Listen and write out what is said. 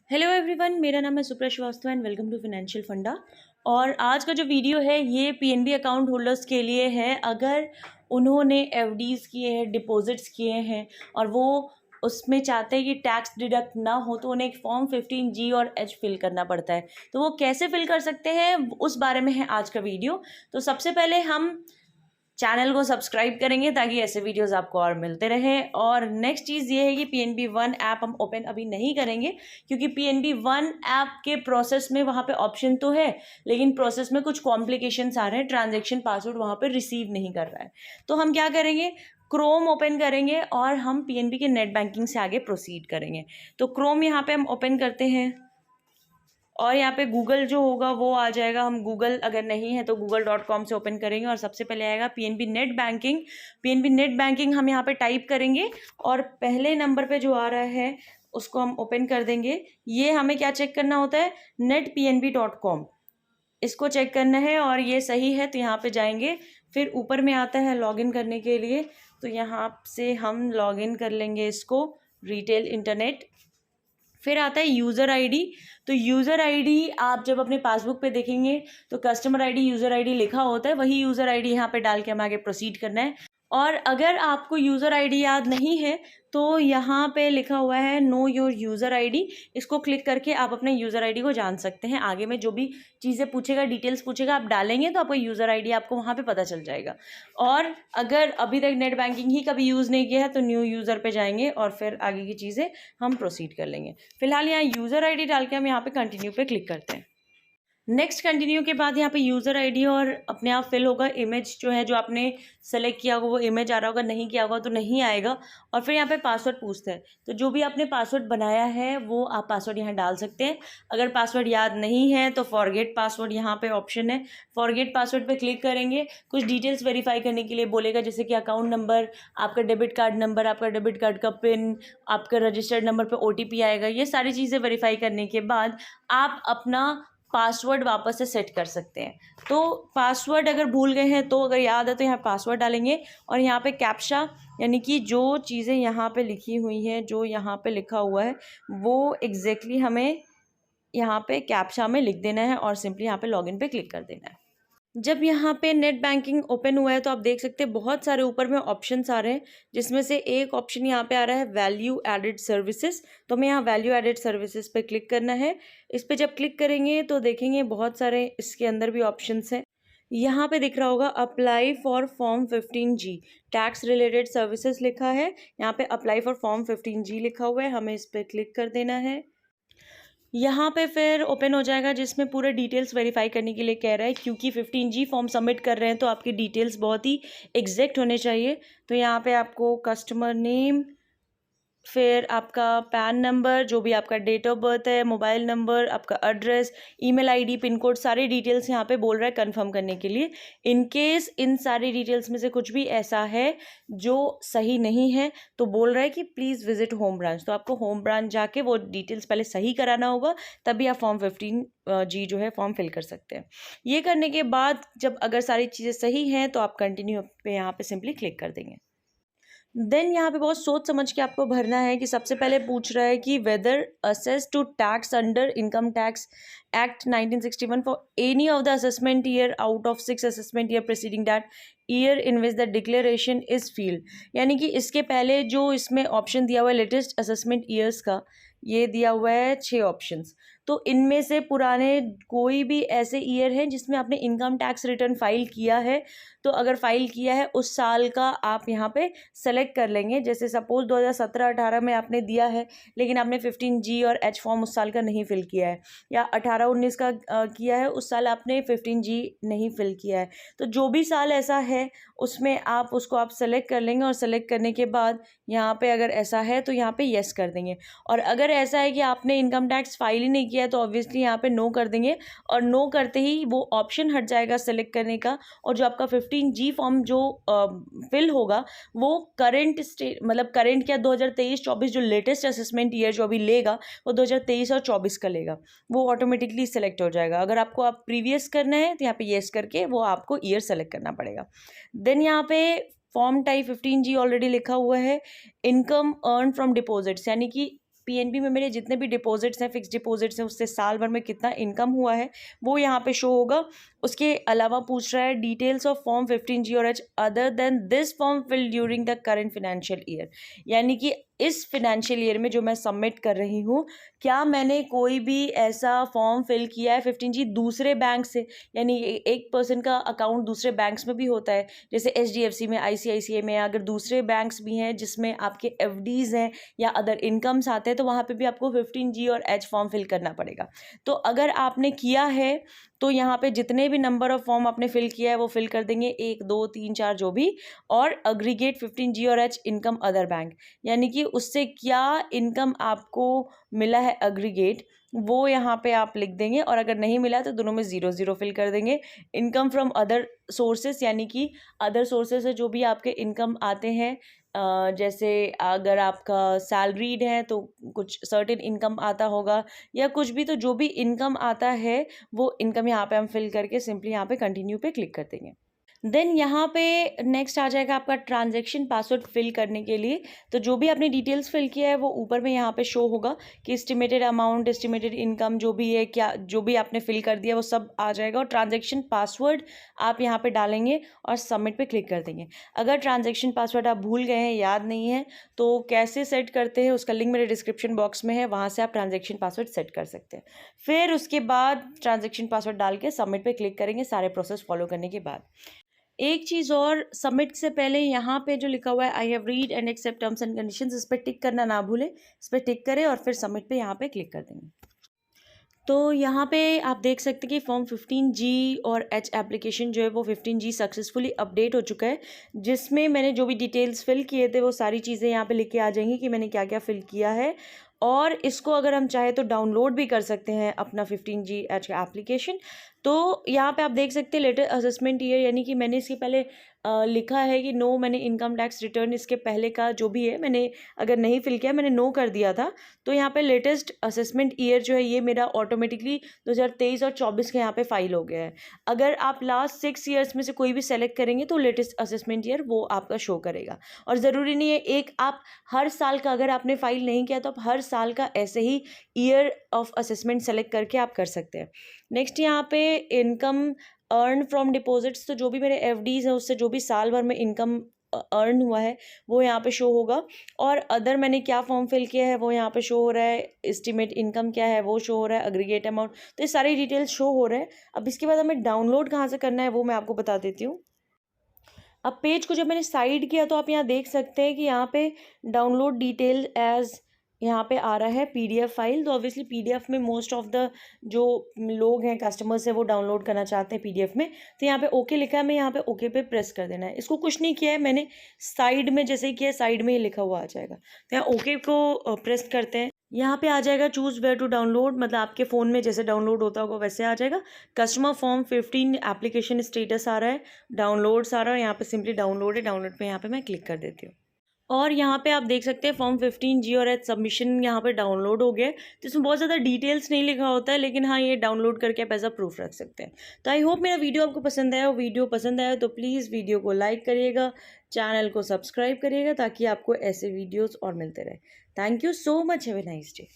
Hello everyone, मेरा नाम है Supra Srivastava and welcome to financial funda. और आज का जो वीडियो है ये पीएनबी अकाउंट होल्डर्स के लिए है। अगर उन्होंने एफडीज़ किए हैं, डिपॉजिट्स किए हैं और वो उसमें चाहते हैं कि टैक्स डिडक्ट ना हो, तो उन्हें एक फॉर्म 15G और H फिल करना पड़ता है। तो वो कैसे फिल कर सकते हैं उस बारे में है आज का वीडियो। तो सबसे पहले हम चैनल को सब्सक्राइब करेंगे ताकि ऐसे वीडियोस आपको और मिलते रहे। और नेक्स्ट चीज़ ये है कि पीएनबी वन ऐप हम ओपन अभी नहीं करेंगे, क्योंकि पीएनबी वन ऐप के प्रोसेस में वहाँ पे ऑप्शन तो है, लेकिन प्रोसेस में कुछ कॉम्प्लिकेशंस आ रहे हैं। ट्रांजैक्शन पासवर्ड वहाँ पे रिसीव नहीं कर रहा है। तो हम क्या करेंगे, क्रोम ओपन करेंगे और हम पीएनबी के नेट बैंकिंग से आगे प्रोसीड करेंगे। तो क्रोम यहाँ पे हम ओपन करते हैं और यहाँ पे गूगल जो होगा वो आ जाएगा। हम गूगल अगर नहीं है तो google.com से ओपन करेंगे और सबसे पहले आएगा PNB net banking. PNB net banking हम यहाँ पे टाइप करेंगे और पहले नंबर पे जो आ रहा है उसको हम ओपन कर देंगे। ये हमें क्या चेक करना होता है, netpnb.com, इसको चेक करना है और ये सही है तो यहाँ पे जाएंगे। फिर ऊपर में आता है लॉगिन करने के लिए, तो यहाँ से हम लॉगिन कर लेंगे इसको, रिटेल इंटरनेट। फिर आता है यूज़र आईडी। तो यूज़र आईडी आप जब अपने पासबुक पे देखेंगे तो कस्टमर आईडी यूज़र आईडी लिखा होता है, वही यूज़र आईडी यहाँ पे डाल के हम आगे प्रोसीड करना है। और अगर आपको यूज़र आईडी याद नहीं है तो यहाँ पे लिखा हुआ है नो योर यूज़र आईडी, इसको क्लिक करके आप अपने यूज़र आईडी को जान सकते हैं। आगे में जो भी चीज़ें पूछेगा, डिटेल्स पूछेगा, आप डालेंगे तो आपका यूज़र आईडी आपको वहाँ पे पता चल जाएगा। और अगर अभी तक नेट बैंकिंग ही कभी यूज़ नहीं किया है तो न्यू यूज़र पे जाएंगे और फिर आगे की चीज़ें हम प्रोसीड कर लेंगे। फिलहाल यहाँ यूज़र आईडी डाल के हम यहाँ पे कंटिन्यू पे क्लिक करते हैं। नेक्स्ट कंटिन्यू के बाद यहाँ पे यूज़र आईडी और अपने आप फिल होगा। इमेज जो है, जो आपने सेलेक्ट किया होगा वो इमेज आ रहा होगा, नहीं किया होगा तो नहीं आएगा। और फिर यहाँ पे पासवर्ड पूछता है, तो जो भी आपने पासवर्ड बनाया है वो आप पासवर्ड यहाँ डाल सकते हैं। अगर पासवर्ड याद नहीं है तो फॉरगेट पासवर्ड यहाँ पे ऑप्शन है, फॉरगेट पासवर्ड पे क्लिक करेंगे। कुछ डिटेल्स वेरीफाई करने के लिए बोलेगा, जैसे कि अकाउंट नंबर, आपका डेबिट कार्ड नंबर, आपका डेबिट कार्ड का पिन, आपका रजिस्टर्ड नंबर पे OTP आएगा। ये सारी चीज़ें वेरीफाई करने के बाद आप अपना पासवर्ड वापस से सेट कर सकते हैं। तो पासवर्ड अगर भूल गए हैं तो अगर याद है तो यहाँ पासवर्ड डालेंगे और यहाँ पे कैप्चा, यानी कि जो चीज़ें यहाँ पे लिखी हुई हैं, जो यहाँ पे लिखा हुआ है वो एग्जैक्टली हमें यहाँ पे कैप्चा में लिख देना है और सिंपली यहाँ पे लॉगिन पे क्लिक कर देना है। जब यहाँ पे नेट बैंकिंग ओपन हुआ है तो आप देख सकते हैं बहुत सारे ऊपर में ऑप्शंस आ रहे हैं, जिसमें से एक ऑप्शन यहाँ पे आ रहा है वैल्यू एडेड सर्विसेज। तो हमें यहाँ वैल्यू एडेड सर्विसेज पे क्लिक करना है। इस पे जब क्लिक करेंगे तो देखेंगे बहुत सारे इसके अंदर भी ऑप्शंस हैं। यहाँ पे दिख रहा होगा apply for form 15G, tax related services लिखा है। यहाँ पे अप्लाई फॉर फॉर्म 15G लिखा हुआ है, हमें इस पर क्लिक कर देना है। यहाँ पे फिर ओपन हो जाएगा, जिसमें पूरे डिटेल्स वेरीफाई करने के लिए कह रहा है, क्योंकि 15G फॉर्म सबमिट कर रहे हैं तो आपकी डिटेल्स बहुत ही एग्जैक्ट होने चाहिए। तो यहाँ पे आपको कस्टमर नेम, फिर आपका पैन नंबर, जो भी आपका डेट ऑफ बर्थ है, मोबाइल नंबर, आपका address, email ID, pin code, सारी डिटेल्स यहाँ पे बोल रहा है कंफर्म करने के लिए। इन केस इन सारी डिटेल्स में से कुछ भी ऐसा है जो सही नहीं है तो बोल रहा है कि प्लीज़ विजिट होम ब्रांच। तो आपको होम ब्रांच जाके वो डिटेल्स पहले सही कराना होगा, तभी आप फॉर्म 15G जो है फॉर्म फिल कर सकते हैं। ये करने के बाद जब अगर सारी चीज़ें सही हैं तो आप कंटिन्यू पे यहाँ पे सिंपली क्लिक कर देंगे। देन यहाँ पे बहुत सोच समझ के आपको भरना है कि सबसे पहले पूछ रहा है कि whether assessee to tax under income tax act 1961 for any of the assessment year out of 6 assessment year preceding that year in which the declaration is filed. यानी कि इसके पहले जो इसमें ऑप्शन दिया हुआ है लेटेस्ट असेसमेंट ईयर्स का, ये दिया हुआ है 6 ऑप्शंस। तो इनमें से पुराने कोई भी ऐसे ईयर हैं जिसमें आपने इनकम टैक्स रिटर्न फाइल किया है, तो अगर फाइल किया है उस साल का आप यहाँ पे सेलेक्ट कर लेंगे। जैसे सपोज 2017-18 में आपने दिया है लेकिन आपने 15G और H फॉर्म उस साल का नहीं फिल किया है, या 18-19 का किया है, उस साल आपने 15G नहीं फिल किया है। तो जो भी साल ऐसा है उसमें आप उसको आप सेलेक्ट कर लेंगे और सेलेक्ट करने के बाद यहाँ पे अगर ऐसा है तो यहाँ पे येस कर देंगे। और अगर ऐसा है कि आपने इनकम टैक्स फाइल ही नहीं किया है तो ऑब्वियसली यहाँ पे नो कर देंगे, और नो करते ही वो ऑप्शन हट जाएगा सेलेक्ट करने का। और जो आपका 15G फॉर्म जो फिल होगा वो करंट स्टेट, मतलब करंट क्या, 2023-24 जो लेटेस्ट असेसमेंट ईयर जो अभी लेगा वो 2023 और 24 का लेगा, वो ऑटोमेटिकली सेलेक्ट हो जाएगा। अगर आपको आप प्रीवियस करना है तो यहाँ पे येस करके वो आपको ईयर सेलेक्ट करना पड़ेगा। देन यहाँ पे फॉर्म टाइप 15G ऑलरेडी लिखा हुआ है, इनकम अर्न फ्रॉम डिपॉजिट्स, यानी कि पीएनबी में मेरे जितने भी डिपॉजिट्स हैं, फिक्स डिपॉजिट्स हैं, उससे साल भर में कितना इनकम हुआ है वो यहाँ पे शो होगा। उसके अलावा पूछ रहा है डिटेल्स ऑफ फॉर्म 15G और H other than this form fill during the current financial year, यानी कि इस फिनेंशियल ईयर में जो मैं सबमिट कर रही हूँ, क्या मैंने कोई भी ऐसा फॉर्म फिल किया है 15G दूसरे बैंक से, यानी एक पर्सन का अकाउंट दूसरे बैंक्स में भी होता है, जैसे HDFC में, ICICI में, अगर दूसरे बैंक्स भी हैं जिसमें आपके FDs हैं या अदर इनकम्स आते हैं तो वहाँ पे भी आपको 15G और H फॉर्म फिल करना पड़ेगा। तो अगर आपने किया है तो यहाँ पे जितने भी नंबर ऑफ फॉर्म आपने फिल किया है वो फिल कर देंगे, 1 2 3 4 जो भी, और अग्रीगेट 15G और H इनकम अदर बैंक, यानी कि उससे क्या इनकम आपको मिला है अग्रीगेट वो यहाँ पे आप लिख देंगे, और अगर नहीं मिला तो दोनों में 0 0 फिल कर देंगे। इनकम फ्रॉम अदर सोर्सेस, यानी कि अदर सोर्सेस से जो भी आपके इनकम आते हैं, जैसे अगर आपका सैलरीड है तो कुछ सर्टेन इनकम आता होगा या कुछ भी, तो जो भी इनकम आता है वो इनकम यहाँ पे हम फिल करके सिंपली यहाँ पे कंटिन्यू पे क्लिक कर देंगे। देन यहाँ पे नेक्स्ट आ जाएगा आपका ट्रांजैक्शन पासवर्ड फिल करने के लिए। तो जो भी आपने डिटेल्स फिल किया है वो ऊपर में यहाँ पे शो होगा कि एस्टिमेटेड अमाउंट, एस्टिमेटेड इनकम जो भी है, क्या जो भी आपने फिल कर दिया वो सब आ जाएगा, और ट्रांजैक्शन पासवर्ड आप यहाँ पे डालेंगे और सबमिट पे क्लिक कर देंगे। अगर ट्रांजैक्शन पासवर्ड आप भूल गए हैं, याद नहीं है, तो कैसे सेट करते हैं उसका लिंक मेरे डिस्क्रिप्शन बॉक्स में है, वहाँ से आप ट्रांजैक्शन पासवर्ड सेट कर सकते हैं। फिर उसके बाद ट्रांजैक्शन पासवर्ड डाल के सबमिट पे क्लिक करेंगे सारे प्रोसेस फॉलो करने के बाद। एक चीज़ और, सबमिट से पहले यहाँ पे जो लिखा हुआ है I have read and accept terms and conditions, इस पर टिक करना ना भूलें। इस पर टिक करें और फिर सबमिट पे यहाँ पे क्लिक कर देंगे। तो यहाँ पे आप देख सकते हैं कि फॉर्म 15G और H एप्लीकेशन जो है वो 15G सक्सेसफुली अपडेट हो चुका है, जिसमें मैंने जो भी डिटेल्स फिल किए थे वो सारी चीज़ें यहाँ पे लिख के आ जाएंगी कि मैंने क्या क्या फिल किया है। और इसको अगर हम चाहे तो डाउनलोड भी कर सकते हैं अपना 15G H का एप्लीकेशन। तो यहाँ पे आप देख सकते हैं लेटेस्ट असेसमेंट ईयर, यानी कि मैंने इसके पहले लिखा है कि नो, मैंने इनकम टैक्स रिटर्न इसके पहले का जो भी है मैंने अगर नहीं फिल किया, मैंने नो कर दिया था, तो यहाँ पे लेटेस्ट असेसमेंट ईयर जो है ये मेरा ऑटोमेटिकली 2023 और 24 के यहाँ पे फाइल हो गया है। अगर आप लास्ट 6 ईयर्स में से कोई भी सेलेक्ट करेंगे तो लेटेस्ट असेसमेंट ईयर वो आपका शो करेगा। और ज़रूरी नहीं है एक आप हर साल का अगर आपने फाइल नहीं किया तो आप हर साल का ऐसे ही ईयर ऑफ असेसमेंट सेलेक्ट करके आप कर सकते हैं। नेक्स्ट यहाँ पे इनकम अर्न फ्रॉम डिपॉजिट्स, तो जो भी मेरे FDs हैं उससे जो भी साल भर में इनकम अर्न हुआ है वो यहाँ पे शो होगा। और अदर मैंने क्या फॉर्म फिल किया है वो यहाँ पे शो हो रहा है, एस्टिमेट इनकम क्या है वो शो हो रहा है, अग्रीगेट अमाउंट, तो ये सारी डिटेल्स शो हो रहे हैं। अब इसके बाद हमें डाउनलोड कहाँ से करना है वो मैं आपको बता देती हूँ। अब पेज को जब मैंने साइड किया तो आप यहाँ देख सकते हैं कि यहाँ पे डाउनलोड डिटेल एज यहाँ पे आ रहा है PDF फाइल। तो ऑब्वियसली PDF में मोस्ट ऑफ द जो लोग हैं, कस्टमर्स हैं, वो डाउनलोड करना चाहते हैं PDF में। तो यहाँ पे ओके लिखा है, मैं यहाँ पे ओके पे प्रेस कर देना है। इसको कुछ नहीं किया है मैंने, साइड में जैसे ही किया साइड में ही लिखा हुआ आ जाएगा। तो यहाँ ओके को प्रेस करते हैं, यहाँ पे आ जाएगा चूज़ वेयर टू डाउनलोड, मतलब आपके फ़ोन में जैसे डाउनलोड होता होगा वैसे आ जाएगा। कस्टमर फॉर्म 15 एप्लीकेशन स्टेटस आ रहा है, डाउनलोड्स आ रहा है, यहाँ पे सिंपली डाउनलोड है, डाउनलोड पे यहाँ पे मैं क्लिक कर देती हूँ। और यहाँ पे आप देख सकते हैं फॉर्म 15G और H सबमिशन यहाँ पे डाउनलोड हो गया। तो इसमें बहुत ज़्यादा डिटेल्स नहीं लिखा होता है, लेकिन हाँ ये डाउनलोड करके आप एज अ प्रूफ रख सकते हैं। तो आई होप मेरा वीडियो आपको पसंद आया हो। वीडियो पसंद आया तो प्लीज़ वीडियो को लाइक करिएगा, चैनल को सब्सक्राइब करिएगा ताकि आपको ऐसे वीडियोज़ और मिलते रहे। Thank you so much, have a nice day.